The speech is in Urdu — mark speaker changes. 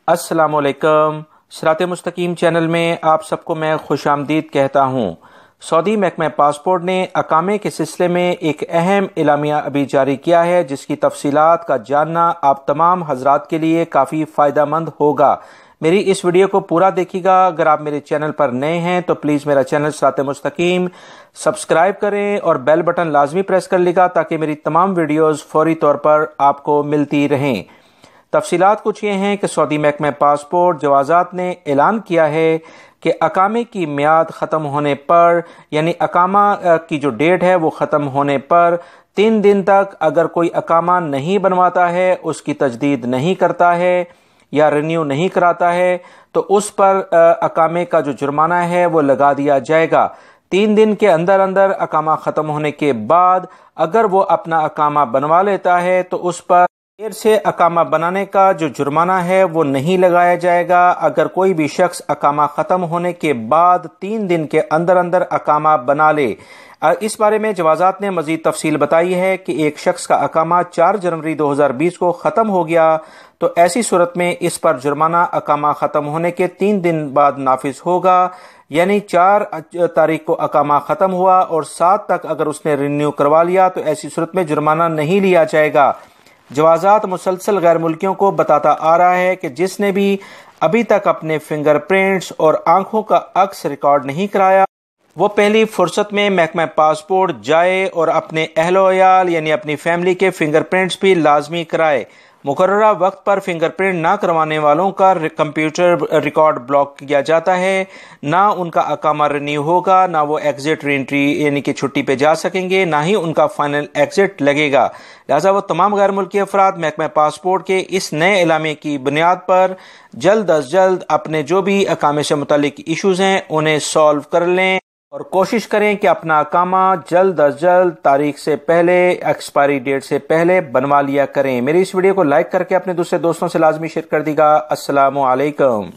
Speaker 1: السلام علیکم۔ صراط مستقیم چینل میں آپ سب کو میں خوش آمدید کہتا ہوں۔ سعودی محکمہ پاسپورٹ نے اقامے کے سلسلے میں ایک اہم اعلامیہ ابھی جاری کیا ہے، جس کی تفصیلات کا جاننا آپ تمام حضرات کے لیے کافی فائدہ مند ہوگا۔ میری اس ویڈیو کو پورا دیکھیے گا۔ اگر آپ میرے چینل پر نئے ہیں تو پلیز میرا چینل صراط مستقیم سبسکرائیب کریں اور بیل بٹن لازمی پریس کر لے گا تاکہ میری تمام ویڈیوز فوری طور پر آپ کو ملتی رہیں۔ تفصیلات کچھ یہ ہیں کہ سعودی محکمہ پاسپورٹ جوازات نے اعلان کیا ہے کہ اقامے کی میعاد ختم ہونے پر، یعنی اقامہ کی جو ڈیٹ ہے وہ ختم ہونے پر 3 دن تک اگر کوئی اقامہ نہیں بنواتا ہے، اس کی تجدید نہیں کرتا ہے یا رینیو نہیں کراتا ہے تو اس پر اقامے کا جو جرمانہ ہے وہ لگا دیا جائے گا۔ 3 دن کے اندر اقامہ ختم ہونے کے بعد اگر وہ اپنا اقامہ بنوا لیتا ہے تو اس پر دیر سے اقامہ بنانے کا جو جرمانہ ہے وہ نہیں لگایا جائے گا۔ اگر کوئی بھی شخص اقامہ ختم ہونے کے بعد 3 دن کے اندر اقامہ بنا لے۔ اس بارے میں جوازات نے مزید تفصیل بتائی ہے کہ ایک شخص کا اقامہ 4 جنوری 2020 کو ختم ہو گیا تو ایسی صورت میں اس پر جرمانہ اقامہ ختم ہونے کے 3 دن بعد نافذ ہوگا، یعنی 4 تاریخ کو اقامہ ختم ہوا اور 7 تک اگر اس نے رینیو کروا لیا تو ایسی صورت میں جرمانہ نہیں لیا جائے گا۔ جوازات مسلسل غیر ملکیوں کو بتاتا آ رہا ہے کہ جس نے بھی ابھی تک اپنے فنگر پرنٹس اور آنکھوں کا عکس ریکارڈ نہیں کرایا، وہ پہلی فرصت میں محکمہ پاسپورٹ جائے اور اپنے اہل و عیال یعنی اپنی فیملی کے فنگر پرنٹس بھی لازمی کرائے۔ مقررہ وقت پر فنگر پرنٹ نہ کروانے والوں کا کمپیوٹر ریکارڈ بلاک کیا جاتا ہے، نہ ان کا اقامہ رینیو ہوگا، نہ وہ ایگزٹ ری انٹری یعنی کہ چھٹی پہ جا سکیں گے، نہ ہی ان کا فائنل ایگزٹ لگے گا۔ لہٰذا وہ تمام غیر ملکی افراد محکمہ پاسپورٹ کے اس نئے اعلامیے کی بنیاد پر جلد از جلد اپنے جو بھی اقامے سے متعلق ایشوز ہیں انہیں سالو کر لیں اور کوشش کریں کہ اپنا اقامہ جلد از جلد تاریخ سے پہلے، ایکسپائری ڈیٹ سے پہلے بنوا لیا کریں۔ میری اس ویڈیو کو لائک کر کے اپنے دوسرے دوستوں سے لازمی شیئر کر دیجیے گا۔ السلام علیکم۔